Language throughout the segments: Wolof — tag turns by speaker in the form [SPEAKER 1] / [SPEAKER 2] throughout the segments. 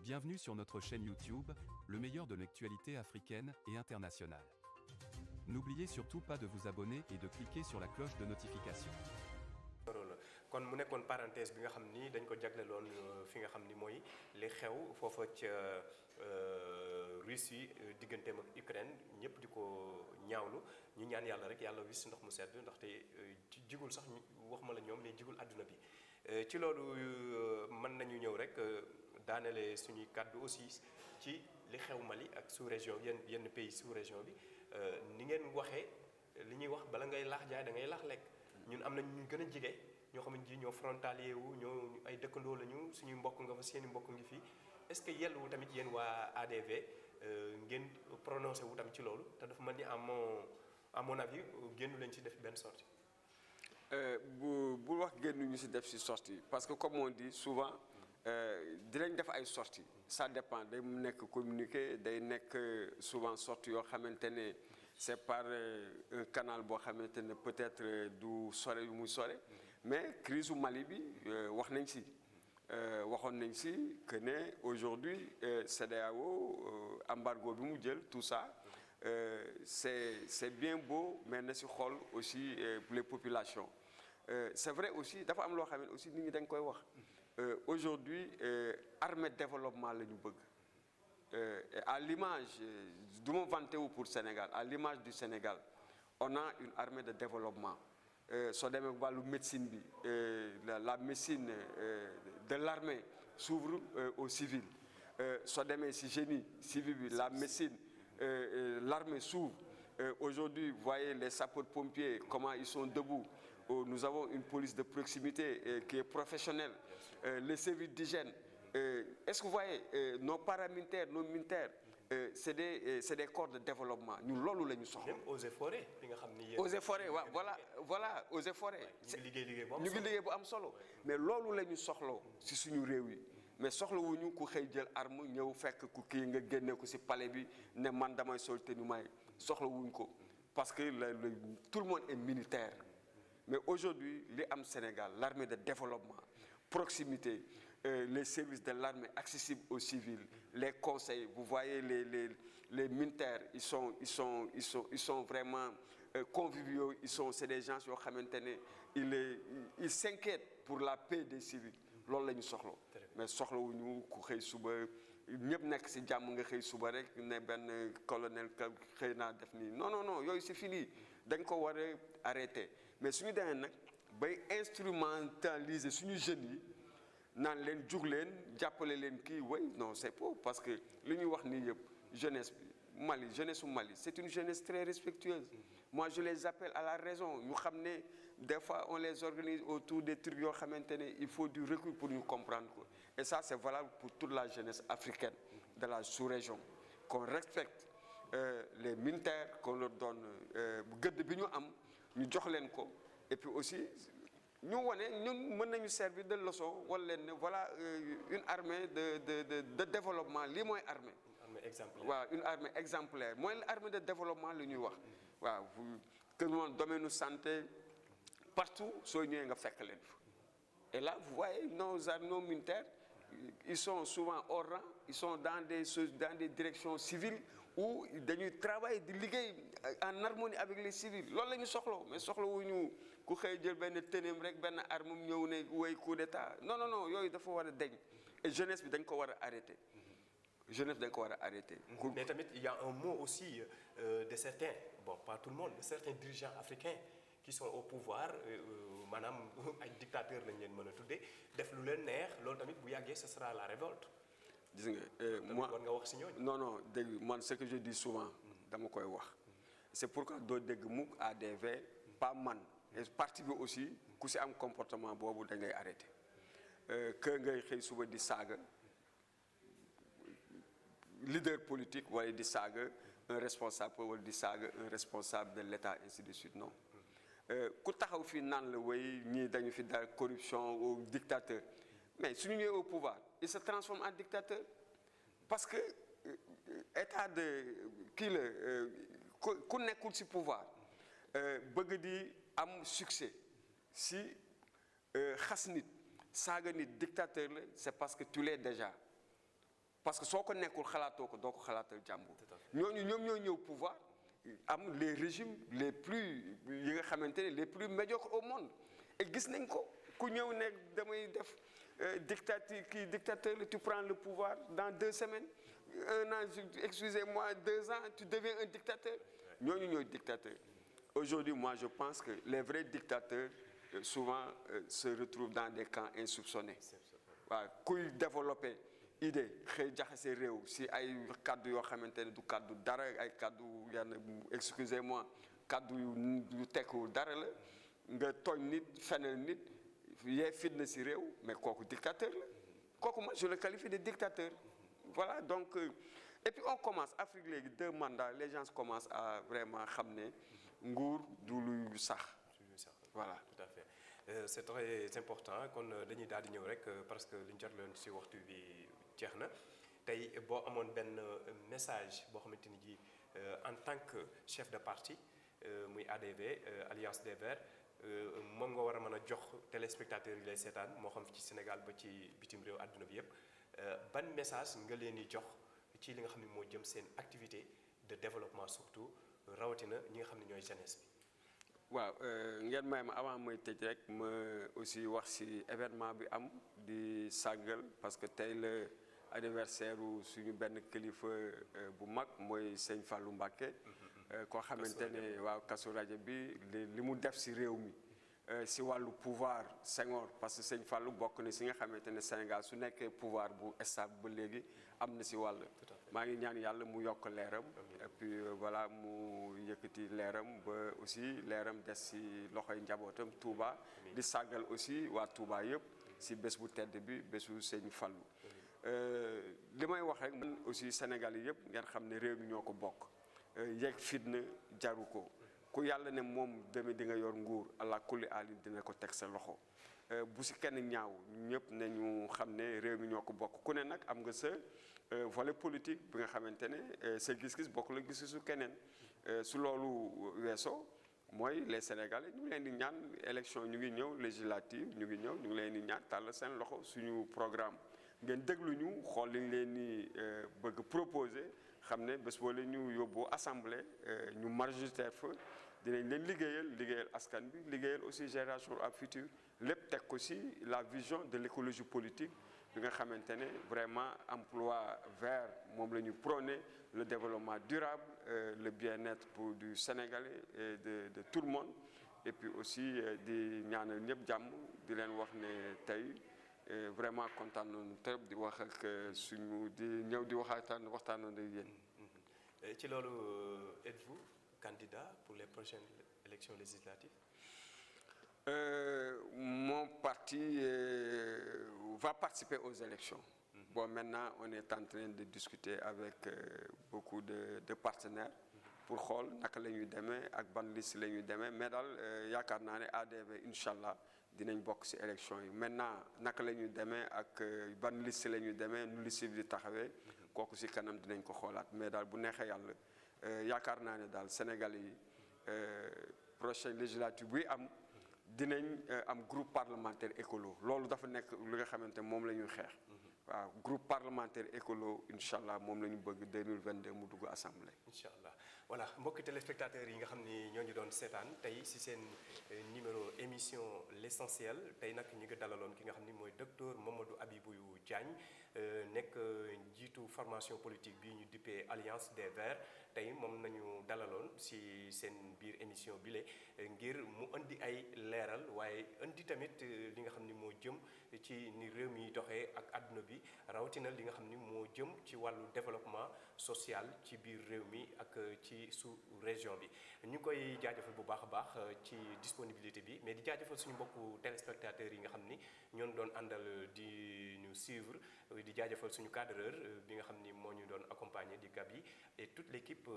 [SPEAKER 1] Bienvenue sur notre chaîne YouTube, le meilleur de l'actualité africaine et internationale. N'oubliez surtout pas de vous abonner et de cliquer sur la cloche de notification.
[SPEAKER 2] kon mu nekkoon parenthèse bi nga xam ni dañ ko jagleloon fi nga xam ni mooy li xew foofa ca Russie digganteem ak Ukraine ñëpp di ko ñaawlu ñu ñaan yàlla rek yàlla wis ndox mu sedd ndaxte jigul sax wax ma la ñoom mais jigul àdduna bi ci loolu mën nañu ñëw rek daanele suñuy kàddu aussi ci li xew Mali ak sous-région yenn pays sous-région bi ni ngeen waxee li ñuy wax bala ngay laax jaay da ngay laax lekk ñun am na ñu gën a jege ñoo xamante ni ñoo frontalier wu ñoo ay dëkkandoo lañu suñuy mbokk nga fa seeni mbokk ngi fii est-ce que yelluwul tamit yéen waa ADV ngeen prononcé wu tamit ci loolu te dafa mel ni à mon avis génnu leen ci def benn sortie.
[SPEAKER 3] bu wax génnuñu ci def ci sortie parce que comme on dit souvent dinañ def ay sorties ça dépend day nekk communiqué day nekk souvent sortie yoo xamante ne. C'est par un canal boo xamante ne peut-être du sore yu muy sore mais crise u Mali bi wax nañ ci waxoon nañ ci que ne aujourd'hui CEDEAO embargo bi mu jël tout ça c'est bien beau mais na ci xool aussi les populations c'est vrai aussi dafa am loo xam ne aussi nit ñi dañ koy wax aujourd'hui armée développement la ñu bëgg. À l'image du ma vanté wu pour Sénégal à l'image du Sénégal on a une armée de développement soo demee wàllu médecine bi la médecine de l'armée s'ouvre aux civils soo demee ci génie civil bi la médecine l'armée s'ouvre aujourd'hui vous voyez les sapeurs-pompiers comment ils sont debout nous avons une police de proximité qui est professionnelle les services d'hygiène est-ce que vous voyez nos paramilitaires nos militaires c'est des corps de développement ñun loolu la ñu soxla.
[SPEAKER 2] même eaux et forêts li nga xam ni.
[SPEAKER 3] eaux et forêts waaw voilà eaux et forêts. ñu ngi liggéey bu am solo mais loolu la ñu soxla ci suñu réew yi mais soxlawuñu ku xëy jël arme ñëw fekk ku kii nga génne ko ci palais bi ne man damay sol tenue may soxlawuñ ko parce que tout le monde est militaire mais aujourd'hui li am Sénégal l'armée de développement. Proximité, les services de l'armée accessibles aux civils, les conseils, vous voyez les militaires, ils sont vraiment conviviaux, c'est des gens qui ils s'inquiètent pour la paix des civils. loolu la ñu soxla mais soxlawuñu ku xëy suba ñëpp nekk ci jàmm nga xëy suba rek ne benn colonel ka xëy naa def nii non yooyu c'est fini dañ ko war a arrêter mais suñu demee nag bay instrumentaliser suñu jeunes yi naan leen jug leen jàppale leen kii way non c'est pas parce que li ñuy wax nii yëpp jeunesse bi Mali jeunesse u Mali c'est une jeunesse très respectueuse moi je les appelle à la raison ñu xam ne des fois on les organise autour des trucs yoo xamante ne il faut du recul pour ñu comprendre ko et ça c'est valable pour toute la jeunesse africaine de la sous-région qu'on respecte les militaires qu'on leur donne gëdd bi ñu am ñu jox leen ko et puis aussi ñu wane ñun mën nañu servir de leçon wala leen ne voilà une armée de développement lii mooy armée.
[SPEAKER 2] exemplaire
[SPEAKER 3] waaw une armée exemplaire mooy armée de développement la ñuy wax waaw que moom domaine nu santé partout soo ñëwee nga fekk leen fa et là vous voyez nos militaires ils sont souvent hors rang ils sont dans des directions civiles où dañuy travailler di liggéey en harmonie avec les civils loolu la ñu soxla mais soxla wuñu ku xëy jël benn tëneem rek benn arme ñëw ne woy coup d'état non yooyu dafa war a deñ et jeunesse bi dañ ko war a arrêter jeunesse dañ ko war a arrêter.
[SPEAKER 2] mais tamit il y a un mot aussi de certains bon pas tout le monde de certains dirigeants africains qui sont au pouvoir maanaam ay dictateurs lañ leen mën a tuddee def lu leen neex loolu tamit bu yàggee ce sera la révolte.
[SPEAKER 3] gis nga moi
[SPEAKER 2] war nga wax ci ñooñu.
[SPEAKER 3] non dégg man ce que je dis souvent dama koy wax c'est pourquoi doo dégg mukk ADV pas man et parti bi aussi ku ci am comportement boobu da ngay arrêter que ngay xëy suba di saaga. leader politique wala di saaga un responsable wala di saaga un responsable de l'État ainsi de suite non ku taxaw fii naan la way ñii dañu fi dal corruption ou dictateur mais suñu ñëwee au pouvoir il se transforme en dictateur parce que état de kii la ku nekkul ci pouvoir bëgg di am succès si xas nit saaga nit dictateur la c'est parce que tu l'es déjà parce que soo ko nekkul xalaatoo ko doo ko xalaatal jàmbur ñooñu ñoom ñoo ñëw pouvoir am les régimes les plus yi nga xamante ne les plus médiocres au monde et gis nañ ko ku ñëw ne damay def dictateur tu prends le pouvoir dans 2 semaines 1 an excusez-moi 2 ans tu deviens un dictateur ñooñu ñooy dictateur aujourd'hui moi je pense que les vrais dictateurs souvent se retrouvent dans des camps insoupçonnés waaw kuy développer idée xëy jaxase réew si ay kaddu yoo xamante ne du kaddu dara ay kaddu yenn excusez-moi kaddu yu tekkiwul dara la nga tooñ nit fenal nit yee fitna si réew mais kooku dictateur la kooku moi je le qualifie de dictateur voilà donc et puis on commence Afrique léegi 2 mandats les gens commencent à vraiment xam ne nguur du luy sax voilà
[SPEAKER 2] tout à fait c'est très important kon dañuy daal di ñëw rek parce que li ñu jot leen si waxtu bi jeex na tey boo amoon benn message boo xamante ni ji en tant que chef de parti muy ADV Alliance des Verts moom nga war a mën a jox téléspectateurs yi lay seetaan moo xam ci Sénégal ba ci bitim réew àdduna bi yépp ban message nga leen di jox ci li nga xam ne moo jëm seen activité de développement surtout rawatina ñi nga xam ne ñooy jeunesse bi.
[SPEAKER 3] waaw ngeen may ma avant mooy tëj rek ma aussi wax ci événement bi am di sàggal parce que tey la anniversaire suñu benn kilifa bu mag mooy Sëñ Fallou Mbacké koo xamante ne waaw Kazu Rajab bi li mu def ci réew mi ci wàllu pouvoir Senghor parce que Sëñ Fallou bokk na ci nga xamante ne Sénégal su nekkee pouvoir bu stable ba léegi am na ci wàll maa ngi ñaan yàlla mu yokk leeram et puis voilà mu yëkkati leeram ba aussi leeram des ci loxoy njabootam Touba di sàggal aussi waa Touba yëpp ci bés bu tedd bi bésu Sëñ Fallou li may wax rek man aussi Sénégal yi yëpp ngeen xam ne réew mi ñoo ko bokk yeeg fitna jaru ko ku yàlla ne moom demee di nga yor nguur allah kulli ali dina ko teg sa loxo bu ci kenn ñaaw ñëpp nañu xam ne réew mi ñoo ko bokk ku ne nag am nga sa volet politique bi nga xamante ne sa gis-gis bokk la gis-gisu keneen su loolu weesoo mooy les Sénégalais ñu ngi leen di ñaan élection ñu ngi ñëw législative ñu ngi ñëw ñu ngi leen di ñaan tàll seen loxo suñu programme ngeen déglu ñu xool li ñu leen di bëgg proposer xam ne bés boo leen ñu yóbbu assemblée ñu majoritaire fa dinañ leen liggéeyal askan bi liggéeyal aussi génération à futur lépp teg ko ci la vision de l'écologie politique bi nga xamante ne vraiment emploi vert moom la ñu prôner le développement durable le bien-être pour du Sénégalais et de tout le monde et puis aussi di ñaanal ñëpp jàmm di leen wax ne tey vraiment kontaan nañu trop di wax ak suñu di ñëw di waxtaan ak yéen.
[SPEAKER 2] ci loolu êtes-vous candidat pour les prochaines élections législatives?
[SPEAKER 3] Mon parti va participer aux élections. Bon, maintenant, on est en train de discuter avec beaucoup de partenaires pour xool naka la ñuy demee ak ban liste la ñuy demee mais daal yaakaar naa ne ADV incha allah dinañ bokk ci élection yi maintenant naka la ñuy demee ak ban liste la ñuy demee nu liste bi di taxawee kooku ci kanam dinañ ko xoolaat mais daal bu neexee yàlla yaakaar naa ne daal Sénégal yi prochaine législature buy am dinañ am groupe parlementaire écolo loolu dafa nekk li nga xamante moom la ñuy xeex waaw groupe parlementaire écolo incha allah moom la ñu bëgg 2022 mu dugg assemblée.
[SPEAKER 2] incha allah voilà mbokki téléspectateurs yi nga xam ni ñoo ñu doon seetaan tey ci seen numéro émission l'essentiel tey nag ñu ngi dalaloon ki nga xam ni mooy docteur Mamadou Habibou Diagne nekk njiitu formation politique bi ñu dippee Alliance des Verts tey moom nañu dalaloon ci seen biir émission bile ngir mu indi ay leeral waaye indi tamit li nga xam ni moo jëm ci ni réew mi doxee ak àdduna bi rawatina li nga xam ni moo jëm ci wàllu développement social ci biir réew mi ak ci sous-région bi ñu koy jaajëfal bu baax a baax ci disponibilité bi mais di jaajëfal suñu mbokku téléspectateurs yi nga xam ni ñoon doon àndal di ñu suivre di jaajëfal suñu cadreur bi nga xam ni moo ñu doon accompagner di Gabi et toute l'équipe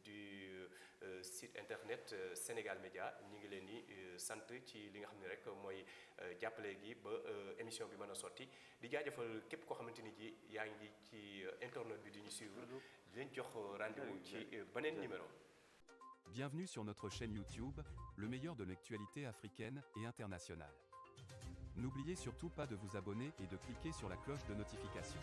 [SPEAKER 2] du site internet Sénégal Média ñi ngi leen di sant ci li nga xam ne rek mooy jàppale gi ba émission bi mën a sotti di jaajëfal képp koo xamante ni ji yaa ngi ci internet bi di ñu suivre di leen jox rendez-vous ci beneen numéro.
[SPEAKER 1] Bienvenue sur notre chaîne YouTube, le meilleur de l'actualité africaine et internationale. N'oubliez surtout pas de vous abonner et de cliquer sur la cloche de notification.